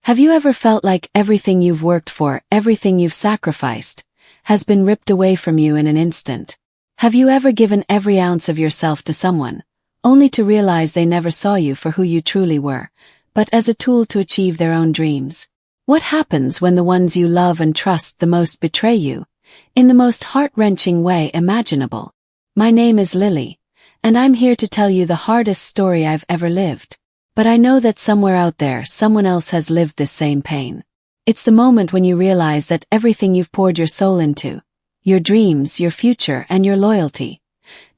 Have you ever felt like everything you've worked for, everything you've sacrificed, has been ripped away from you in an instant? Have you ever given every ounce of yourself to someone, only to realize they never saw you for who you truly were, but as a tool to achieve their own dreams? What happens when the ones you love and trust the most betray you, in the most heart-wrenching way imaginable? My name is Lily, and I'm here to tell you the hardest story I've ever lived. But I know that somewhere out there someone else has lived this same pain. It's the moment when you realize that everything you've poured your soul into, your dreams, your future, and your loyalty,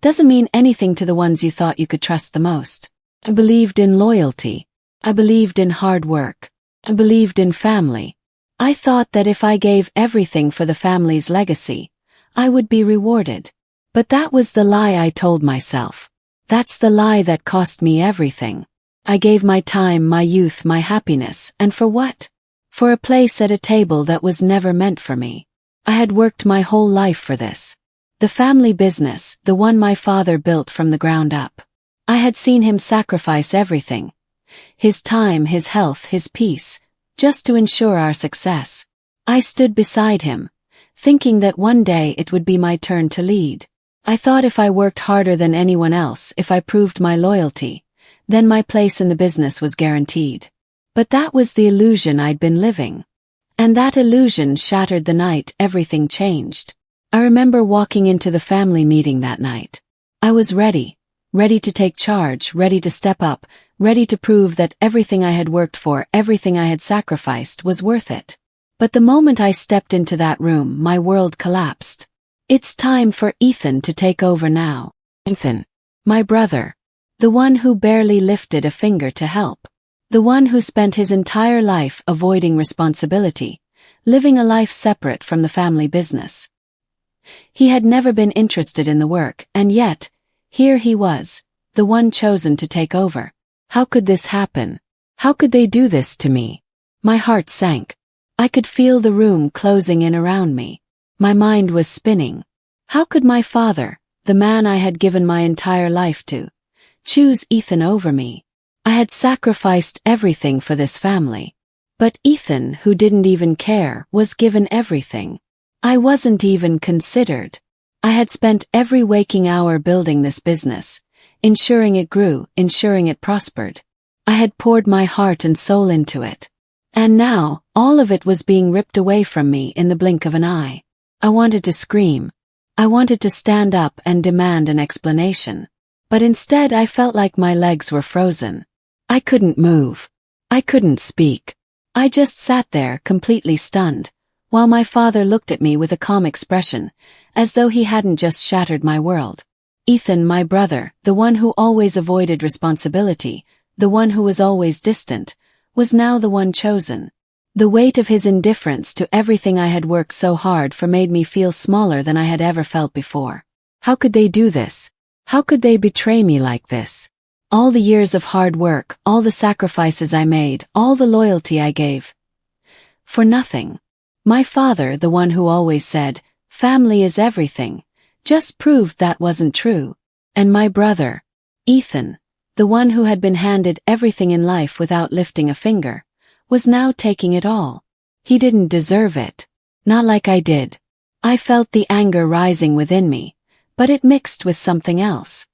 doesn't mean anything to the ones you thought you could trust the most. I believed in loyalty. I believed in hard work. I believed in family. I thought that if I gave everything for the family's legacy, I would be rewarded. But that was the lie I told myself. That's the lie that cost me everything. I gave my time, my youth, my happiness, and for what? For a place at a table that was never meant for me. I had worked my whole life for this. The family business, the one my father built from the ground up. I had seen him sacrifice everything. His time, his health, his peace, just to ensure our success. I stood beside him, thinking that one day it would be my turn to lead. I thought if I worked harder than anyone else, if I proved my loyalty, then my place in the business was guaranteed. But that was the illusion I'd been living. And that illusion shattered the night everything changed. I remember walking into the family meeting that night. I was ready to take charge, ready to step up, ready to prove that everything I had worked for, everything I had sacrificed was worth it. But the moment I stepped into that room, my world collapsed. It's time for Ethan to take over now. Ethan, my brother. The one who barely lifted a finger to help. The one who spent his entire life avoiding responsibility, living a life separate from the family business. He had never been interested in the work, and yet, here he was, the one chosen to take over. How could this happen? How could they do this to me? My heart sank. I could feel the room closing in around me. My mind was spinning. How could my father, the man I had given my entire life to, choose Ethan over me? I had sacrificed everything for this family. But Ethan, who didn't even care, was given everything. I wasn't even considered. I had spent every waking hour building this business, ensuring it grew, ensuring it prospered. I had poured my heart and soul into it. And now, all of it was being ripped away from me in the blink of an eye. I wanted to scream. I wanted to stand up and demand an explanation. But instead I felt like my legs were frozen. I couldn't move. I couldn't speak. I just sat there completely stunned, while my father looked at me with a calm expression, as though he hadn't just shattered my world. Ethan, my brother, the one who always avoided responsibility, the one who was always distant, was now the one chosen. The weight of his indifference to everything I had worked so hard for made me feel smaller than I had ever felt before. How could they do this? How could they betray me like this? All the years of hard work, all the sacrifices I made, all the loyalty I gave. For nothing. My father, the one who always said, "Family is everything," just proved that wasn't true. And my brother, Ethan, the one who had been handed everything in life without lifting a finger, was now taking it all. He didn't deserve it. Not like I did. I felt the anger rising within me, but it mixed with something else.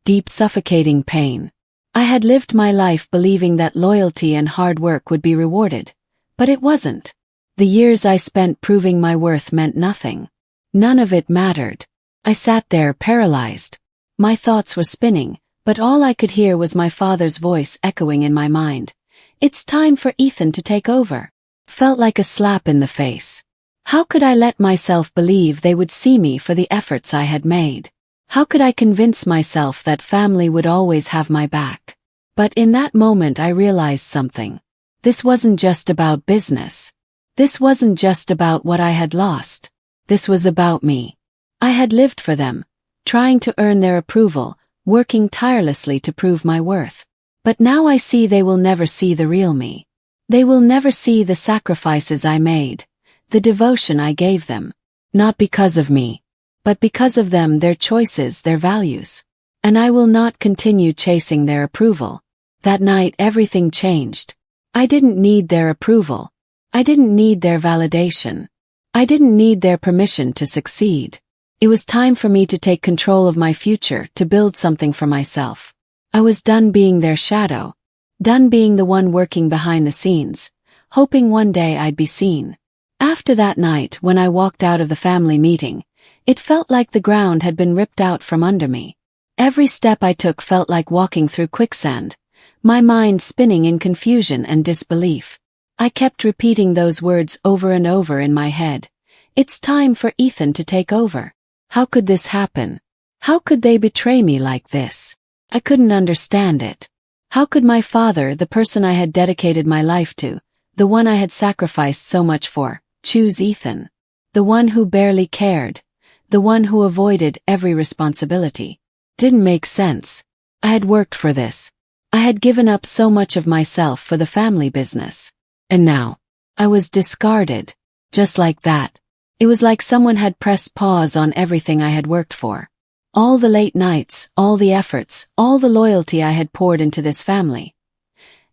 Deep suffocating pain. I had lived my life believing that loyalty and hard work would be rewarded, but it wasn't. The years I spent proving my worth meant nothing. None of it mattered. I sat there paralyzed. My thoughts were spinning, but all I could hear was my father's voice echoing in my mind. It's time for Ethan to take over. Felt like a slap in the face. How could I let myself believe they would see me for the efforts I had made? How could I convince myself that family would always have my back? But in that moment I realized something. This wasn't just about business. This wasn't just about what I had lost. This was about me. I had lived for them, trying to earn their approval, working tirelessly to prove my worth. But now I see they will never see the real me. They will never see the sacrifices I made, the devotion I gave them. Not because of me, but because of them, their choices, their values. And I will not continue chasing their approval. That night everything changed. I didn't need their approval. I didn't need their validation. I didn't need their permission to succeed. It was time for me to take control of my future, to build something for myself. I was done being their shadow. Done being the one working behind the scenes, hoping one day I'd be seen. After that night, when I walked out of the family meeting, it felt like the ground had been ripped out from under me. Every step I took felt like walking through quicksand, my mind spinning in confusion and disbelief. I kept repeating those words over and over in my head. It's time for Ethan to take over. How could this happen? How could they betray me like this? I couldn't understand it. How could my father, the person I had dedicated my life to, the one I had sacrificed so much for, choose Ethan? The one who barely cared, the one who avoided every responsibility. Didn't make sense. I had worked for this. I had given up so much of myself for the family business. And now, I was discarded. Just like that. It was like someone had pressed pause on everything I had worked for. All the late nights, all the efforts, all the loyalty I had poured into this family.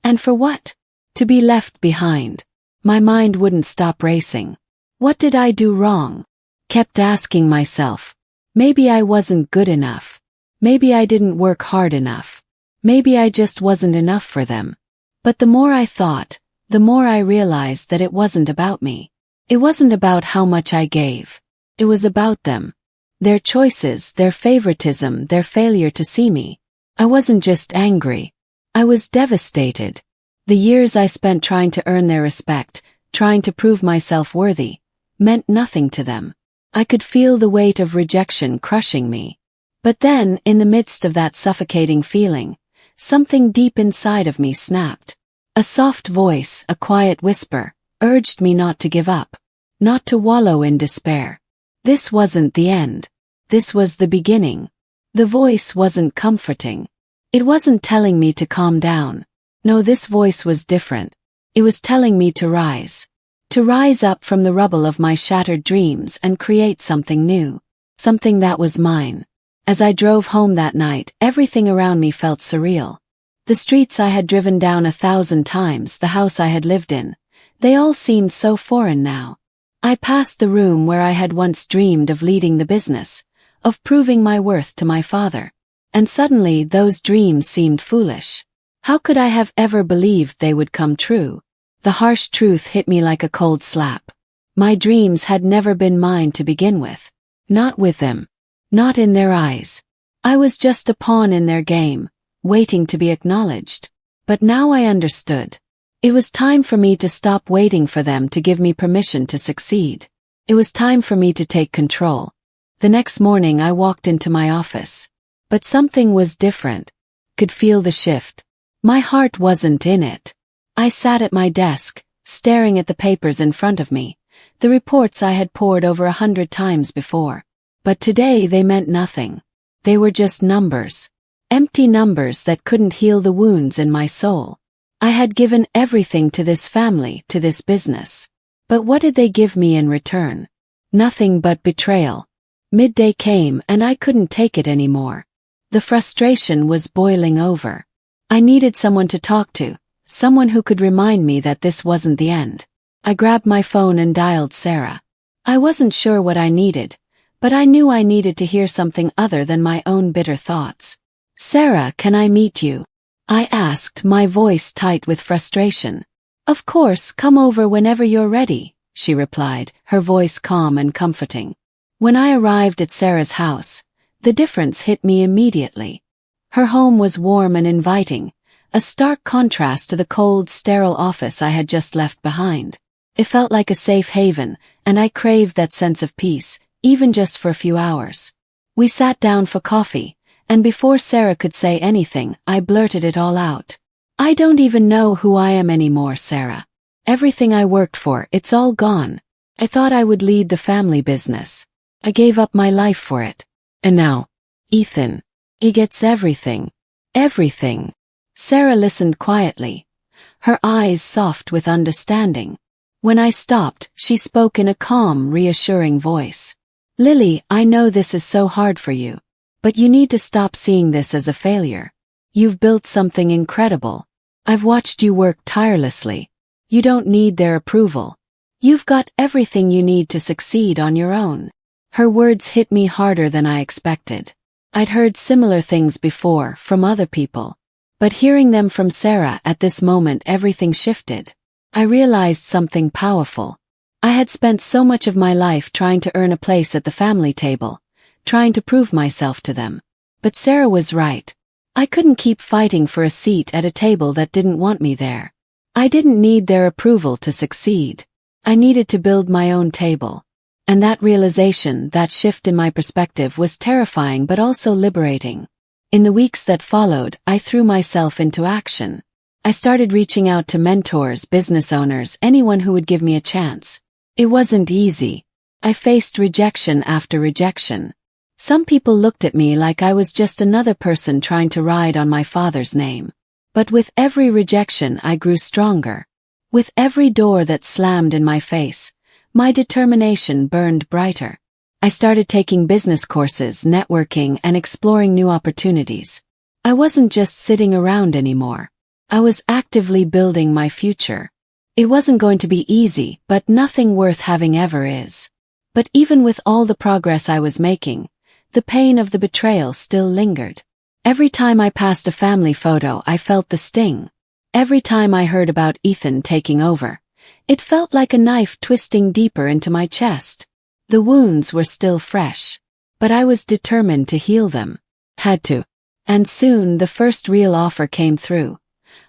And for what? To be left behind. My mind wouldn't stop racing. What did I do wrong? Kept asking myself. Maybe I wasn't good enough. Maybe I didn't work hard enough. Maybe I just wasn't enough for them. But the more I thought, the more I realized that it wasn't about me. It wasn't about how much I gave. It was about them. Their choices, their favoritism, their failure to see me. I wasn't just angry. I was devastated. The years I spent trying to earn their respect, trying to prove myself worthy, meant nothing to them. I could feel the weight of rejection crushing me. But then, in the midst of that suffocating feeling, something deep inside of me snapped. A soft voice, a quiet whisper, urged me not to give up, not to wallow in despair. This wasn't the end. This was the beginning. The voice wasn't comforting. It wasn't telling me to calm down. No, this voice was different. It was telling me to rise. To rise up from the rubble of my shattered dreams and create something new. Something that was mine. As I drove home that night, everything around me felt surreal. The streets I had driven down 1,000 times, the house I had lived in, they all seemed so foreign now. I passed the room where I had once dreamed of leading the business, of proving my worth to my father. And suddenly those dreams seemed foolish. How could I have ever believed they would come true? The harsh truth hit me like a cold slap. My dreams had never been mine to begin with. Not with them. Not in their eyes. I was just a pawn in their game, waiting to be acknowledged. But now I understood. It was time for me to stop waiting for them to give me permission to succeed. It was time for me to take control. The next morning I walked into my office. But something was different. Could feel the shift. My heart wasn't in it. I sat at my desk, staring at the papers in front of me, the reports I had poured over 100 times before. But today they meant nothing. They were just numbers. Empty numbers that couldn't heal the wounds in my soul. I had given everything to this family, to this business. But what did they give me in return? Nothing but betrayal. Midday came and I couldn't take it anymore. The frustration was boiling over. I needed someone to talk to, someone who could remind me that this wasn't the end. I grabbed my phone and dialed Sarah. I wasn't sure what I needed, but I knew I needed to hear something other than my own bitter thoughts. "Sarah, can I meet you?" I asked, my voice tight with frustration. "Of course, come over whenever you're ready," she replied, her voice calm and comforting. When I arrived at Sarah's house, the difference hit me immediately. Her home was warm and inviting, a stark contrast to the cold, sterile office I had just left behind. It felt like a safe haven, and I craved that sense of peace, even just for a few hours. We sat down for coffee, and before Sarah could say anything, I blurted it all out. "I don't even know who I am anymore, Sarah. Everything I worked for, it's all gone. I thought I would lead the family business. I gave up my life for it. And now, Ethan, he gets everything. Everything." Sarah listened quietly, her eyes soft with understanding. When I stopped, she spoke in a calm, reassuring voice. "Lily, I know this is so hard for you. But you need to stop seeing this as a failure. You've built something incredible. I've watched you work tirelessly. You don't need their approval. You've got everything you need to succeed on your own." Her words hit me harder than I expected. I'd heard similar things before from other people, but hearing them from Sarah at this moment, everything shifted. I realized something powerful. I had spent so much of my life trying to earn a place at the family table, trying to prove myself to them. But Sarah was right. I couldn't keep fighting for a seat at a table that didn't want me there. I didn't need their approval to succeed. I needed to build my own table. And that realization, that shift in my perspective, was terrifying but also liberating. In the weeks that followed, I threw myself into action. I started reaching out to mentors, business owners, anyone who would give me a chance. It wasn't easy. I faced rejection after rejection. Some people looked at me like I was just another person trying to ride on my father's name. But with every rejection, I grew stronger. With every door that slammed in my face, my determination burned brighter. I started taking business courses, networking, and exploring new opportunities. I wasn't just sitting around anymore. I was actively building my future. It wasn't going to be easy, but nothing worth having ever is. But even with all the progress I was making, the pain of the betrayal still lingered. Every time I passed a family photo, I felt the sting. Every time I heard about Ethan taking over, it felt like a knife twisting deeper into my chest. The wounds were still fresh, but I was determined to heal them. Had to. And soon the first real offer came through.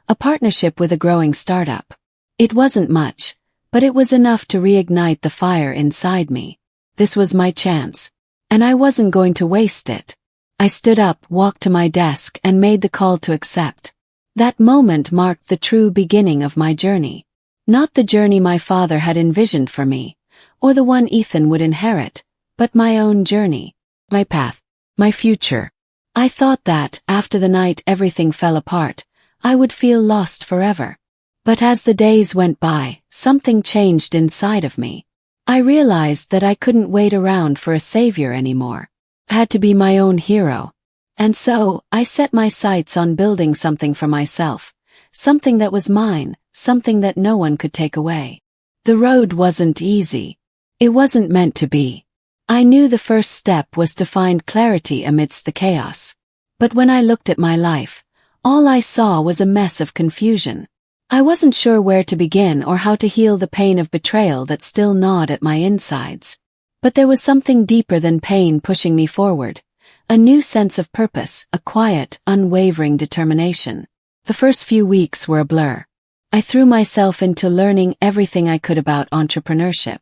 A partnership with a growing startup. It wasn't much, but it was enough to reignite the fire inside me. This was my chance, and I wasn't going to waste it. I stood up, walked to my desk, and made the call to accept. That moment marked the true beginning of my journey. Not the journey my father had envisioned for me, or the one Ethan would inherit, but my own journey, my path, my future. I thought that, after the night everything fell apart, I would feel lost forever. But as the days went by, something changed inside of me. I realized that I couldn't wait around for a savior anymore. I had to be my own hero. And so, I set my sights on building something for myself, something that was mine, something that no one could take away. The road wasn't easy. It wasn't meant to be. I knew the first step was to find clarity amidst the chaos. But when I looked at my life, all I saw was a mess of confusion. I wasn't sure where to begin or how to heal the pain of betrayal that still gnawed at my insides. But there was something deeper than pain pushing me forward. A new sense of purpose, a quiet, unwavering determination. The first few weeks were a blur. I threw myself into learning everything I could about entrepreneurship.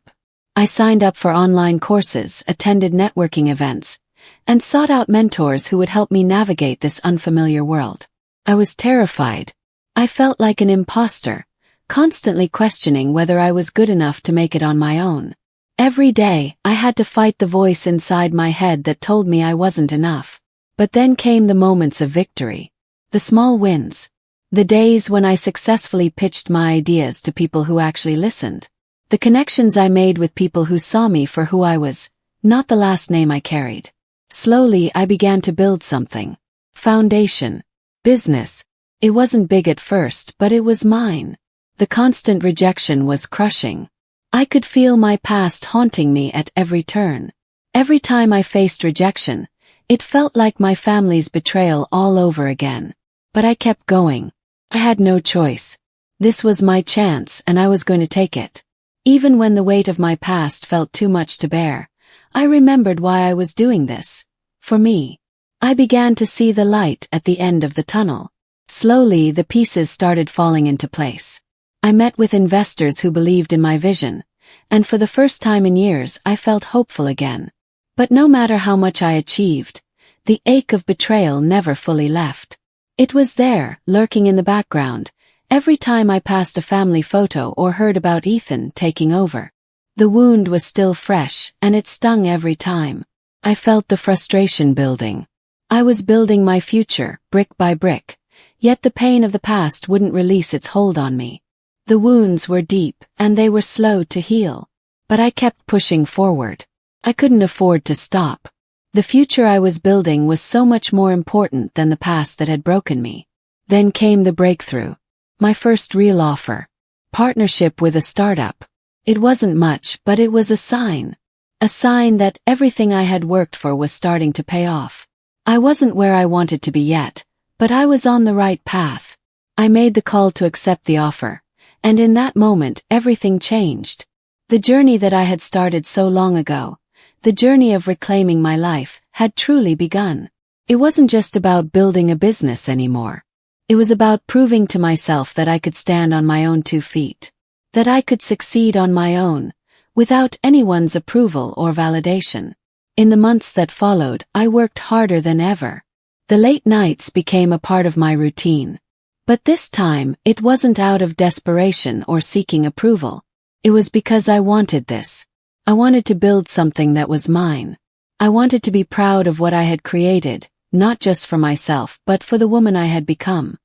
I signed up for online courses, attended networking events, and sought out mentors who would help me navigate this unfamiliar world. I was terrified. I felt like an imposter, constantly questioning whether I was good enough to make it on my own. Every day, I had to fight the voice inside my head that told me I wasn't enough. But then came the moments of victory. The small wins. The days when I successfully pitched my ideas to people who actually listened. The connections I made with people who saw me for who I was, not the last name I carried. Slowly, I began to build something. Foundation. Business. It wasn't big at first, but it was mine. The constant rejection was crushing. I could feel my past haunting me at every turn. Every time I faced rejection, it felt like my family's betrayal all over again. But I kept going. I had no choice. This was my chance, and I was going to take it. Even when the weight of my past felt too much to bear, I remembered why I was doing this. For me. I began to see the light at the end of the tunnel. Slowly, the pieces started falling into place. I met with investors who believed in my vision, and for the first time in years I felt hopeful again. But no matter how much I achieved, the ache of betrayal never fully left. It was there, lurking in the background, every time I passed a family photo or heard about Ethan taking over. The wound was still fresh, and it stung every time. I felt the frustration building. I was building my future, brick by brick, yet the pain of the past wouldn't release its hold on me. The wounds were deep, and they were slow to heal. But I kept pushing forward. I couldn't afford to stop. The future I was building was so much more important than the past that had broken me. Then came the breakthrough. My first real offer. Partnership with a startup. It wasn't much, but it was a sign. A sign that everything I had worked for was starting to pay off. I wasn't where I wanted to be yet, but I was on the right path. I made the call to accept the offer, and in that moment everything changed. The journey that I had started so long ago, the journey of reclaiming my life, had truly begun. It wasn't just about building a business anymore. It was about proving to myself that I could stand on my own 2 feet. That I could succeed on my own, without anyone's approval or validation. In the months that followed, I worked harder than ever. The late nights became a part of my routine. But this time, it wasn't out of desperation or seeking approval. It was because I wanted this. I wanted to build something that was mine. I wanted to be proud of what I had created, not just for myself but for the woman I had become.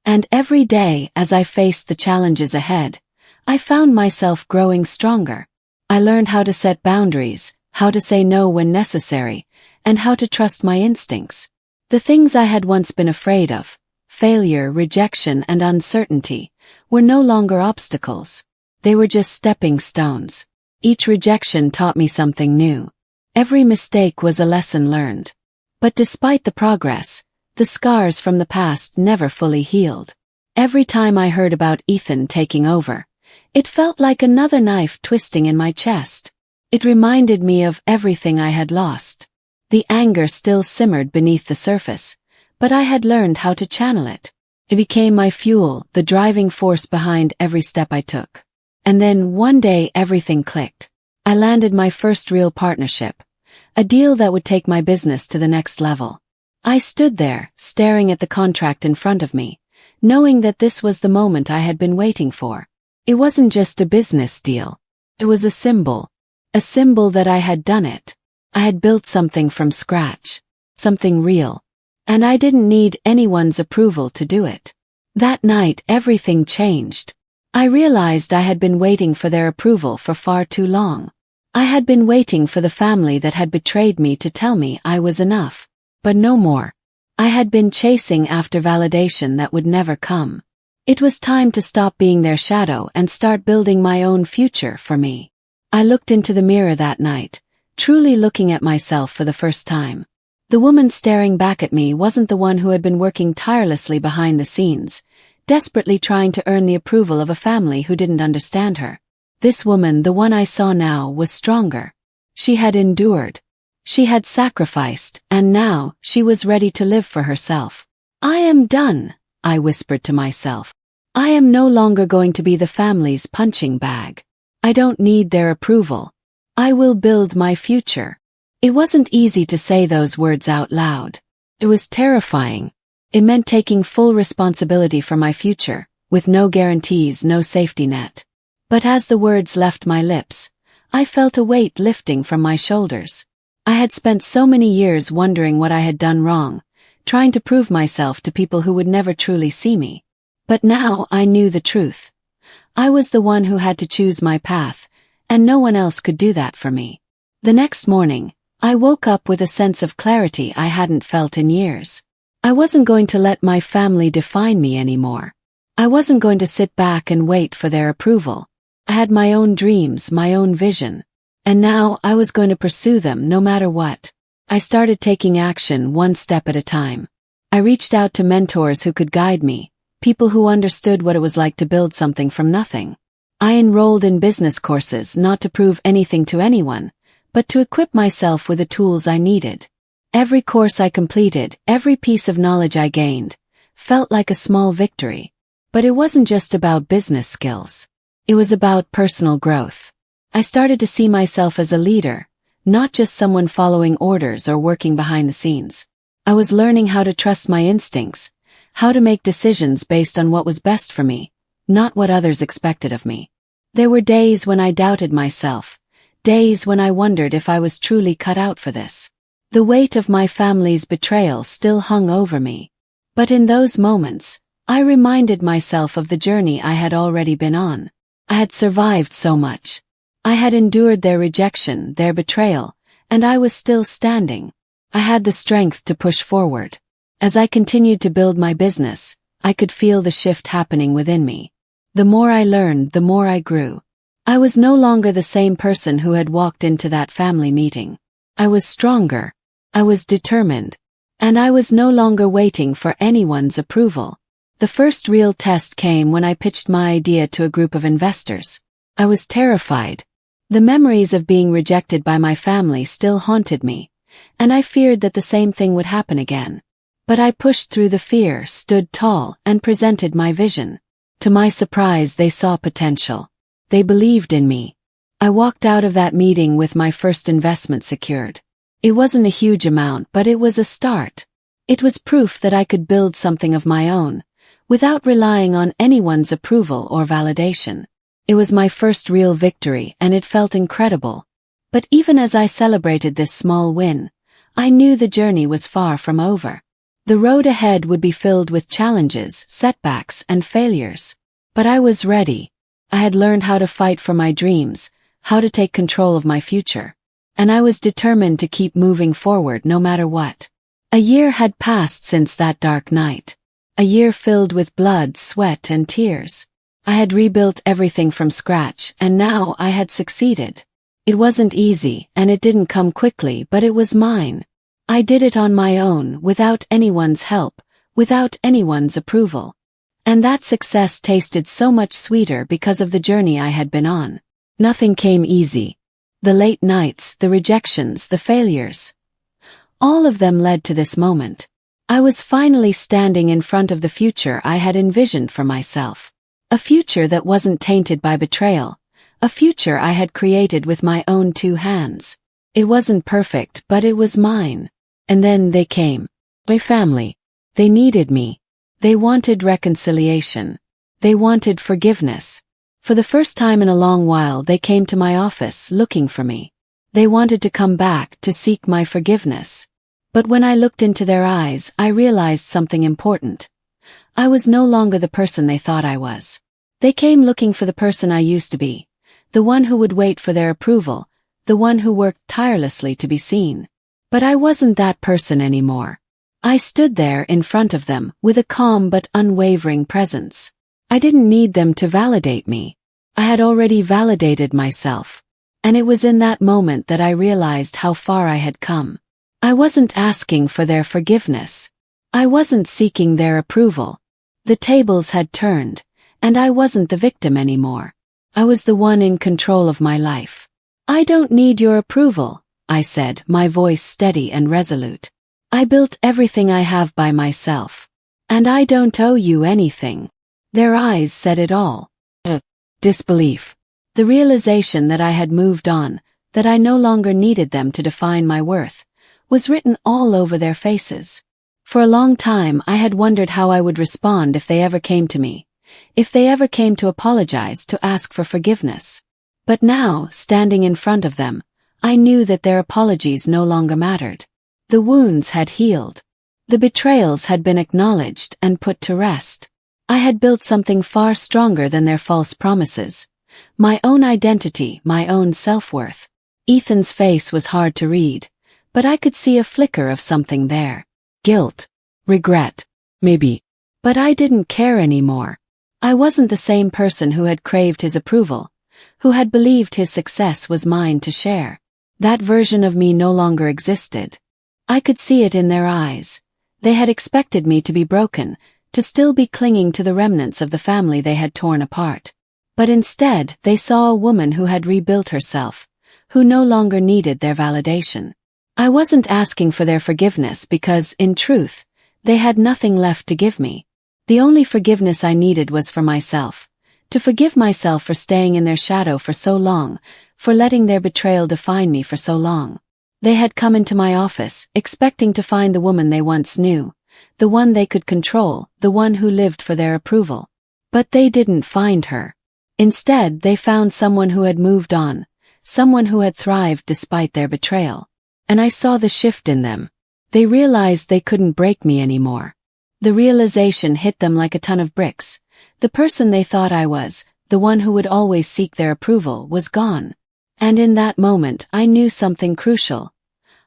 And every day, as I faced the challenges ahead, I found myself growing stronger. I learned how to set boundaries, how to say no when necessary, and how to trust my instincts. The things I had once been afraid of, failure, rejection, and uncertainty, were no longer obstacles. They were just stepping stones. Each rejection taught me something new. Every mistake was a lesson learned. But despite the progress, the scars from the past never fully healed. Every time I heard about Ethan taking over, it felt like another knife twisting in my chest. It reminded me of everything I had lost. The anger still simmered beneath the surface, but I had learned how to channel it. It became my fuel, the driving force behind every step I took. And then one day everything clicked. I landed my first real partnership, a deal that would take my business to the next level. I stood there, staring at the contract in front of me, knowing that this was the moment I had been waiting for. It wasn't just a business deal. It was a symbol that I had done it. I had built something from scratch, something real, and I didn't need anyone's approval to do it. That night everything changed. I realized I had been waiting for their approval for far too long. I had been waiting for the family that had betrayed me to tell me I was enough, but no more. I had been chasing after validation that would never come. It was time to stop being their shadow and start building my own future for me. I looked into the mirror that night, truly looking at myself for the first time. The woman staring back at me wasn't the one who had been working tirelessly behind the scenes, desperately trying to earn the approval of a family who didn't understand her. This woman, the one I saw now, was stronger. She had endured. She had sacrificed, and now she was ready to live for herself. I am done, I whispered to myself. I am no longer going to be the family's punching bag. I don't need their approval. I will build my future. It wasn't easy to say those words out loud. It was terrifying. It meant taking full responsibility for my future, with no guarantees, no safety net. But as the words left my lips, I felt a weight lifting from my shoulders. I had spent so many years wondering what I had done wrong, trying to prove myself to people who would never truly see me. But now I knew the truth. I was the one who had to choose my path, and no one else could do that for me. The next morning, I woke up with a sense of clarity I hadn't felt in years. I wasn't going to let my family define me anymore. I wasn't going to sit back and wait for their approval. I had my own dreams, my own vision. And now I was going to pursue them no matter what. I started taking action one step at a time. I reached out to mentors who could guide me, people who understood what it was like to build something from nothing. I enrolled in business courses not to prove anything to anyone, but to equip myself with the tools I needed. Every course I completed, every piece of knowledge I gained, felt like a small victory. But it wasn't just about business skills. It was about personal growth. I started to see myself as a leader, not just someone following orders or working behind the scenes. I was learning how to trust my instincts, how to make decisions based on what was best for me, not what others expected of me. There were days when I doubted myself, days when I wondered if I was truly cut out for this. The weight of my family's betrayal still hung over me. But in those moments, I reminded myself of the journey I had already been on. I had survived so much. I had endured their rejection, their betrayal, and I was still standing. I had the strength to push forward. As I continued to build my business, I could feel the shift happening within me. The more I learned, the more I grew. I was no longer the same person who had walked into that family meeting. I was stronger. I was determined. And I was no longer waiting for anyone's approval. The first real test came when I pitched my idea to a group of investors. I was terrified. The memories of being rejected by my family still haunted me, and I feared that the same thing would happen again. But I pushed through the fear, stood tall, and presented my vision. To my surprise, they saw potential. They believed in me. I walked out of that meeting with my first investment secured. It wasn't a huge amount, but it was a start. It was proof that I could build something of my own, without relying on anyone's approval or validation. It was my first real victory, and it felt incredible. But even as I celebrated this small win, I knew the journey was far from over. The road ahead would be filled with challenges, setbacks, and failures. But I was ready. I had learned how to fight for my dreams, how to take control of my future. And I was determined to keep moving forward no matter what. A year had passed since that dark night. A year filled with blood, sweat, and tears. I had rebuilt everything from scratch, and now I had succeeded. It wasn't easy, and it didn't come quickly, but it was mine. I did it on my own, without anyone's help, without anyone's approval. And that success tasted so much sweeter because of the journey I had been on. Nothing came easy. The late nights, the rejections, the failures. All of them led to this moment. I was finally standing in front of the future I had envisioned for myself. A future that wasn't tainted by betrayal. A future I had created with my own 2 hands. It wasn't perfect, but it was mine. And then they came. My family. They needed me. They wanted reconciliation. They wanted forgiveness. For the first time in a long while, they came to my office looking for me. They wanted to come back to seek my forgiveness. But when I looked into their eyes, I realized something important. I was no longer the person they thought I was. They came looking for the person I used to be, the one who would wait for their approval, the one who worked tirelessly to be seen. But I wasn't that person anymore. I stood there in front of them with a calm but unwavering presence. I didn't need them to validate me. I had already validated myself. And it was in that moment that I realized how far I had come. I wasn't asking for their forgiveness. I wasn't seeking their approval. The tables had turned, and I wasn't the victim anymore. I was the one in control of my life. I don't need your approval, I said, my voice steady and resolute. I built everything I have by myself. And I don't owe you anything. Their eyes said it all. Disbelief. The realization that I had moved on, that I no longer needed them to define my worth, was written all over their faces. For a long time I had wondered how I would respond if they ever came to me, if they ever came to apologize, to ask for forgiveness. But now, standing in front of them, I knew that their apologies no longer mattered. The wounds had healed. The betrayals had been acknowledged and put to rest. I had built something far stronger than their false promises. My own identity, my own self-worth. Ethan's face was hard to read, but I could see a flicker of something there. Guilt. Regret. Maybe. But I didn't care anymore. I wasn't the same person who had craved his approval, who had believed his success was mine to share. That version of me no longer existed. I could see it in their eyes. They had expected me to be broken, to still be clinging to the remnants of the family they had torn apart. But instead, they saw a woman who had rebuilt herself, who no longer needed their validation. I wasn't asking for their forgiveness because, in truth, they had nothing left to give me. The only forgiveness I needed was for myself. To forgive myself for staying in their shadow for so long, for letting their betrayal define me for so long. They had come into my office, expecting to find the woman they once knew, the one they could control, the one who lived for their approval. But they didn't find her. Instead, they found someone who had moved on, someone who had thrived despite their betrayal. And I saw the shift in them. They realized they couldn't break me anymore. The realization hit them like a ton of bricks. The person they thought I was, the one who would always seek their approval, was gone. And in that moment I knew something crucial.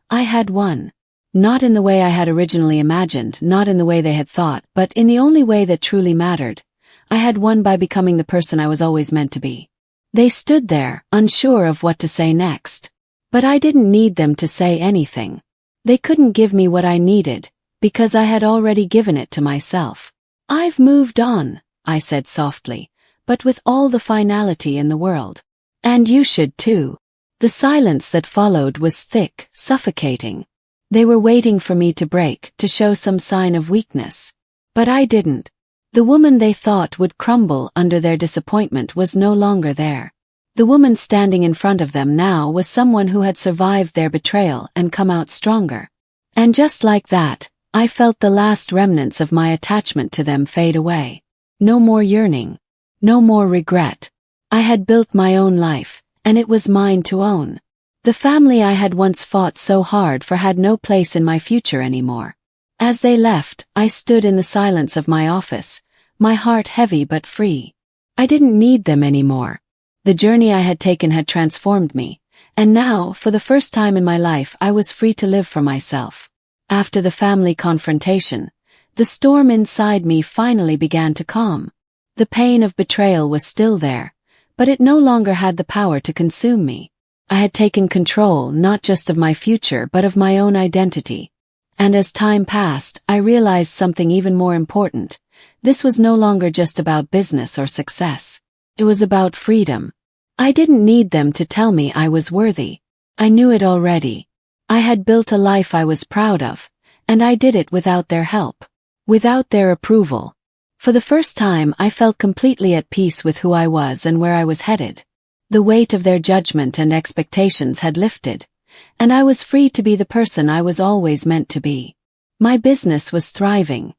I had won. Not in the way I had originally imagined, not in the way they had thought, but in the only way that truly mattered. I had won by becoming the person I was always meant to be. They stood there, unsure of what to say next. But I didn't need them to say anything. They couldn't give me what I needed, because I had already given it to myself. "I've moved on," I said softly, but with all the finality in the world. "And you should too." The silence that followed was thick, suffocating. They were waiting for me to break, to show some sign of weakness. But I didn't. The woman they thought would crumble under their disappointment was no longer there. The woman standing in front of them now was someone who had survived their betrayal and come out stronger. And just like that, I felt the last remnants of my attachment to them fade away. No more yearning. No more regret. I had built my own life, and it was mine to own. The family I had once fought so hard for had no place in my future anymore. As they left, I stood in the silence of my office, my heart heavy but free. I didn't need them anymore. The journey I had taken had transformed me, and now, for the first time in my life, I was free to live for myself. After the family confrontation, the storm inside me finally began to calm. The pain of betrayal was still there, but it no longer had the power to consume me. I had taken control not just of my future but of my own identity. And as time passed, I realized something even more important. This was no longer just about business or success. It was about freedom. I didn't need them to tell me I was worthy. I knew it already. I had built a life I was proud of, and I did it without their help, without their approval. For the first time, I felt completely at peace with who I was and where I was headed. The weight of their judgment and expectations had lifted, and I was free to be the person I was always meant to be. My business was thriving,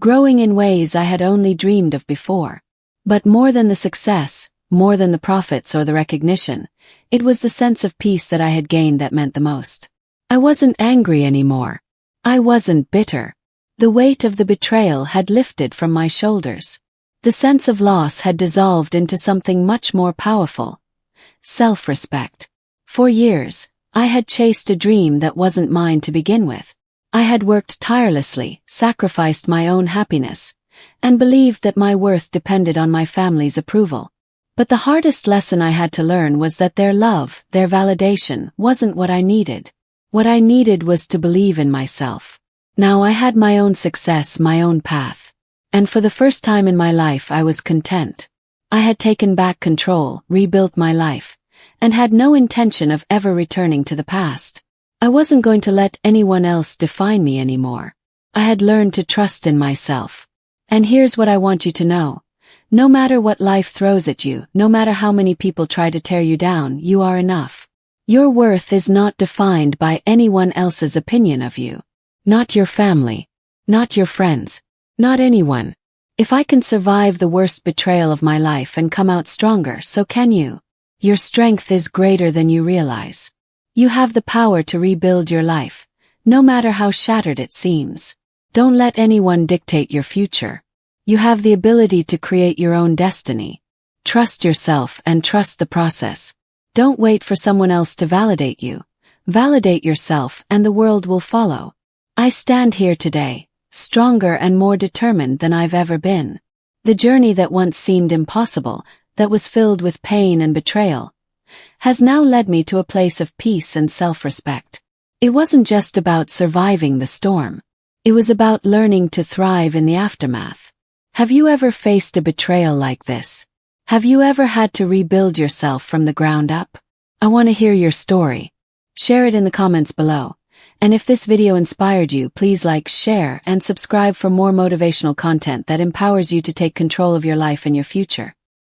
growing in ways I had only dreamed of before. But more than the success, more than the profits or the recognition, it was the sense of peace that I had gained that meant the most. I wasn't angry anymore. I wasn't bitter. The weight of the betrayal had lifted from my shoulders. The sense of loss had dissolved into something much more powerful. Self-respect. For years, I had chased a dream that wasn't mine to begin with. I had worked tirelessly, sacrificed my own happiness, and believed that my worth depended on my family's approval. But the hardest lesson I had to learn was that their love, their validation, wasn't what I needed. What I needed was to believe in myself. Now I had my own success, my own path. And for the first time in my life I was content. I had taken back control, rebuilt my life, and had no intention of ever returning to the past. I wasn't going to let anyone else define me anymore. I had learned to trust in myself. And here's what I want you to know. No matter what life throws at you, no matter how many people try to tear you down, you are enough. Your worth is not defined by anyone else's opinion of you. Not your family. Not your friends. Not anyone. If I can survive the worst betrayal of my life and come out stronger, so can you. Your strength is greater than you realize. You have the power to rebuild your life, no matter how shattered it seems. Don't let anyone dictate your future. You have the ability to create your own destiny. Trust yourself and trust the process. Don't wait for someone else to validate you. Validate yourself and the world will follow. I stand here today, stronger and more determined than I've ever been. The journey that once seemed impossible, that was filled with pain and betrayal, has now led me to a place of peace and self-respect. It wasn't just about surviving the storm. It was about learning to thrive in the aftermath. Have you ever faced a betrayal like this? Have you ever had to rebuild yourself from the ground up? I want to hear your story. Share it in the comments below. And if this video inspired you, please like, share, and subscribe for more motivational content that empowers you to take control of your life and your future.